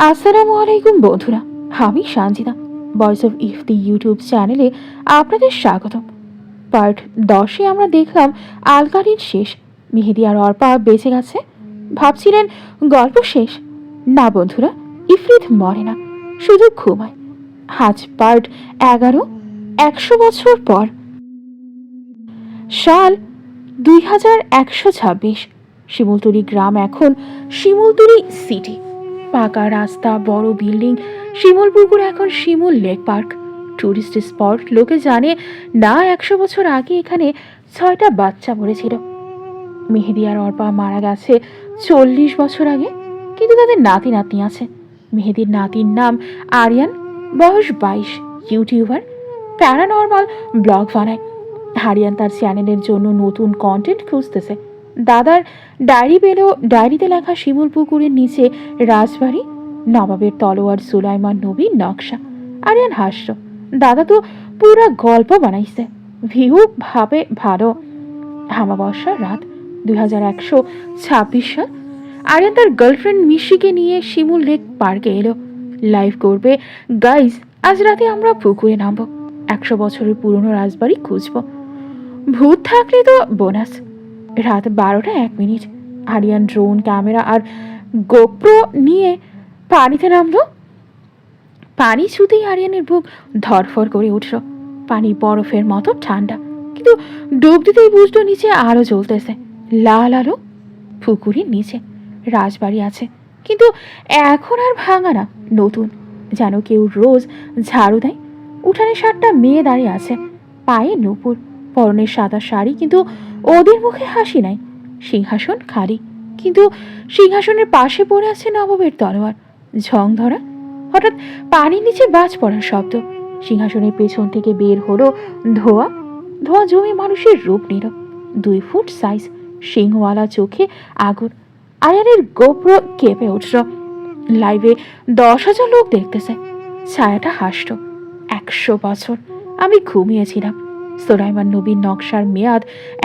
আসসালামু আলাইকুম বন্ধুরা, আমি Sanjida. Voice of Ifti YouTube চ্যানেলে আপনাদের স্বাগতম। পার্ট 10-এ আমরা দেখলাম আলকারির শেষ। মেহেদি আর অর্পা বেঁচে গেছে। ভাবছিলেন গল্প শেষ। না বন্ধুরা, ইফরিত মরে না, শুধু ঘুমায়। আজ পার্ট 11, 100 বছর পর। সাল 2126। শিমুলতলি গ্রাম এখন শিমুলতলি সিটি। পাকা রাস্তা, বড় বিল্ডিং। শিমুল পুকুর এখন শিমুল লেক পার্ক, টুরিস্ট স্পট। লোকে জানে না 100 বছর আগে এখানে 6টা বাচ্চা মরেছিল। মেহেদি আর অর্পা মারা গেছে 40 বছর আগে, কিন্তু তাদের নাতি নাতনি আছে। মেহেদির নাতির নাম আরিয়ান, বয়স 22, ইউটিউবার, প্যারানর্মাল ব্লগ বানায়। আরিয়ান তার চ্যানেলের জন্য নতুন কন্টেন্ট খুঁজতেছে। দাদার ডায়েরি পেল, ডায়েরিতে লেখা শিমুল পুকুরের নিচে রাজবাড়ি, নবাবের তলোয়ার, সুলাইমান নবীর নকশা। আরিয়ান হাসল, দাদা তো পুরা গল্প বানাইছে। ভিউ ভাবে ভালো। আমাবস্যার রাত, 2126 সাল। আরিয়ান তার গার্লফ্রেন্ড মিশিকে নিয়ে শিমুল লেক পার্কে এলো। লাইভ করবে, গাইজ আজ রাতে আমরা পুকুরে নামবো, 100 বছরের পুরনো রাজবাড়ি খুঁজবো। ভূত থাকলে তো বোনাস। রাত 12টা 1 মিনিট। আরিয়ান ড্রোন ক্যামেরা আর গোপ্রো নিয়ে পানিতে নামলো। পানি ছুতেই আরিয়ানের বুক ধরফর করে উঠল। পানি বরফের মতো ঠান্ডা, কিন্তু ডুব দিতেই বুঝলো নিচে আলো জ্বলতেছে, লাল আলো। পুকুরের নিচে রাজবাড়ি আছে, কিন্তু এখন আর ভাঙা না, নতুন, যেন কেউ রোজ ঝাড়ু দেয়। উঠানে 7টা মেয়ে দাঁড়িয়ে আছে, পায়ে নুপুর, পরনের সাদা শাড়ি, কিন্তু ওদের মুখে হাসি নাই। সিংহাসন খালি, কিন্তু সিংহাসনের পাশে পড়ে আছে নবাবের তলোয়ার, ঝং ধরা। হঠাৎ পানির নিচে বাজ পড়ার শব্দ। সিংহাসনের পেছন থেকে বের হলো ধোয়া। ধোয়া জমে মানুষের রূপ নিল, 2 ফুট সাইজ, সিংহওয়ালা, চোখে আগুন। আয়ানের গোপ্র কেঁপে উঠল। লাইভে 10,000 লোক দেখতেছে। ছায়াটা হাসল। 100 বছর আমি ঘুমিয়েছিলাম। সুলাইমান নবীর নকশার মেয়াদ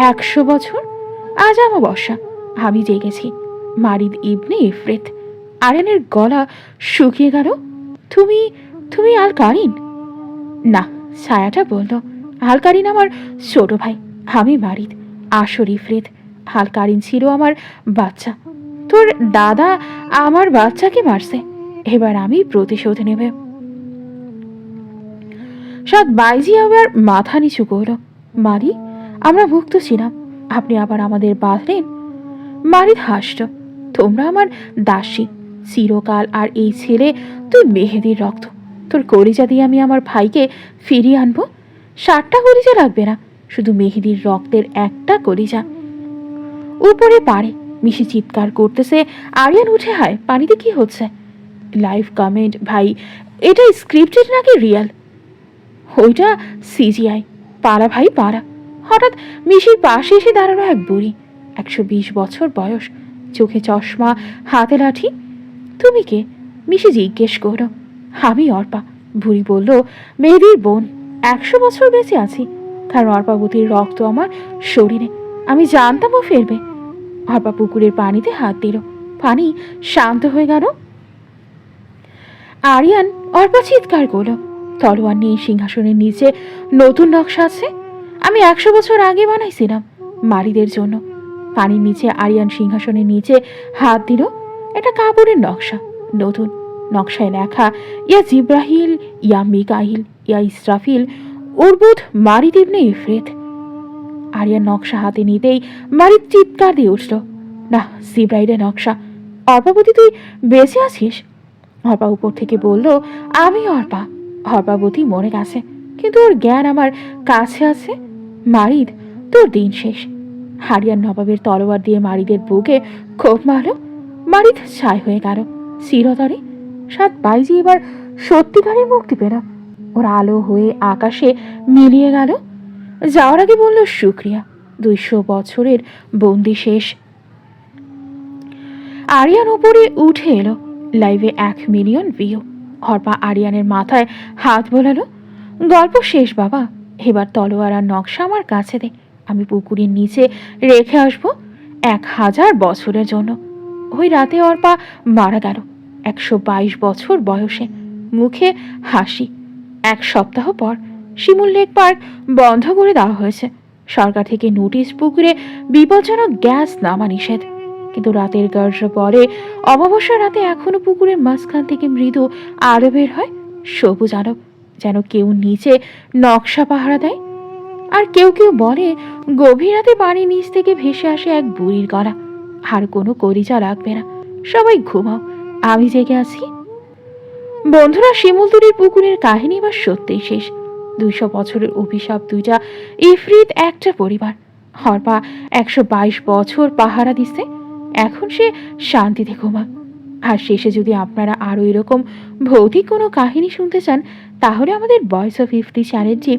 100 বছর। আজ আমাবস্যা, আমি জেগেছি। মারিদ ইবনে ইফরিত। আরিয়ানের গলা শুকিয়ে গেল। তুমি তুমি আল কারিন? না, ছায়াটা বলল, আল কারিন আমার ছোট ভাই, আমি মারিদ, আসর ইফরিত। আল কারিন ছিল আমার বাচ্চা। তোর দাদা আমার বাচ্চাকে মারছে, এবার আমি প্রতিশোধ নেবে। সাত বাইজি আবার মাথা নিচু করল। মারি, আমরা মুক্ত ছিলাম, আপনি আবার আমাদের বাঁধলেন। মারিদ হাসল, তোমরা আমার দাসী চিরকাল। আর এই ছেলে, তুই মেহেদির রক্ত। তোর কলিজা দিয়ে আমি আমার ভাইকে ফিরিয়ে আনবো। 7টা কলিজা লাগবে না, শুধু মেহেদির রক্তের একটা কলিজা। উপরে পারে মিশি চিৎকার করতেছে। আরিয়ান উঠে হায়, পানিতে কি হচ্ছে? লাইভ কমেন্ট, ভাই এটা স্ক্রিপ্টেড নাকি রিয়াল? ওইটা সিজিআই, পাড়া ভাই পাড়া। হঠাৎ মিশির পাশে এসে দাঁড়ালো এক বুড়ি, 120 বছর বয়স, চোখে চশমা, হাতে লাঠি। তুমি কে? মিশি জিজ্ঞেস করো। আমি অর্পা। বুড়ি বলল, মেহেদির বোন। 100 বছর বেঁচে আছি, কারণ অর্পাবতীর রক্ত আমার শরীরে। আমি জানতাম ও ফেরবে। অর্পা পুকুরের পানিতে হাত দিল, পানি শান্ত হয়ে গেল। আরিয়ান, অর্পা চিৎকার করলো, তলোয়ার নিয়ে সিংহাসনের নিচে নতুন নকশা আছে, আমি 100 বছর আগে বানাইছিলাম মারিদের জন্য। পানির নিচে আরিয়ান সিংহাসনের নিচে হাত দিল। এটা কাপড়ের নকশা, নতুন। নকশায় লেখা, ইয়া জিব্রাহিল, ইয়া মিকাইল, ইয়া ইসরাফিল, উরবুদ মারিদ ইবনে ইফরিত। আরিয়ান নকশা হাতে নিতেই মারিদ চিৎকার দিয়ে উঠল, না, জিব্রাইলের নকশা। অর্পাবতী, তুই বেঁচে আছিস? অর্পা উপর থেকে বলল, আমি অর্পা। অর্পাবতী মরে গেছে, কিন্তু ওর জ্ঞান আমার কাছে আছে। মারিদ, তোর দিন শেষ। আরিয়ান নবাবের তলোয়ার দিয়ে মারিদের বুকে কোপ মারল। মারিদ ছাই হয়ে গেল চিরতরে। 7 বাইজি এবার সত্যিকারের মুক্তি পেল। ওর আলো হয়ে আকাশে মিলিয়ে গেল। যাওয়ার আগে বলল, শুক্রিয়া, 200 বছরের বন্দি শেষ। আরিয়ান উপরে উঠে এলো। লাইভে 1 মিলিয়ন ভিউ। অর্পা আরিয়ানের মাথায় হাত বোলালো। গল্প শেষ বাবা, এবার তলোয়ার আর নকশা আমার কাছে দে, আমি পুকুরের নিচে রেখে আসবো 1000 বছরের জন্য। ওই রাতে অর্পা মারা গেল। 122 বছর বয়সে, মুখে হাসি। 1 সপ্তাহ পর শিমুল লেক পার্ক বন্ধ করে দেওয়া হয়েছে। সরকার থেকে নোটিশ, পুকুরে বিপজ্জনক গ্যাস নামা নিষেধ। কিন্তু রাতের গর্জন পরে অমাবস্যা রাতে এখনো পুকুরের মাঝখান থেকে মৃদু আলো বের হয়, সবুজ আলো, যেন কেউ নিচে নকশা পাহারা দেয়। আর কেউ কেউ বলে গভীর রাতে পানির নিচ থেকে ভেসে আসে এক বুড়ির গলা। আর কোনো কলিজা লাগবে না, সবাই ঘুমাও, আমি জেগে আছি। বন্ধুরা, শিমুলতলির পুকুরের কাহিনী এবার সত্যিই শেষ। 200 বছরের অভিশাপ, 2টা ইফরিত, একটা পরিবার। হরপা 122 বছর পাহারা দিচ্ছে, এখন সে শান্তিতে ঘুমা। আর শেষে যদি আপনারা আরও এরকম ভৌতিক কোনো কাহিনী শুনতে চান, তাহলে আমাদের ভয়েস অফ ইফতি চ্যানেলটি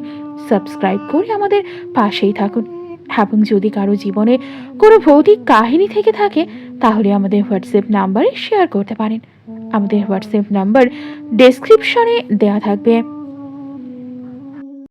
সাবস্ক্রাইব করে আমাদের পাশেই থাকুন। এবং যদি কারো জীবনে কোনো ভৌতিক কাহিনী থেকে থাকে, তাহলে আমাদের হোয়াটসঅ্যাপ নাম্বারে শেয়ার করতে পারেন। আমাদের হোয়াটসঅ্যাপ নাম্বার ডেসক্রিপশনে দেওয়া থাকবে।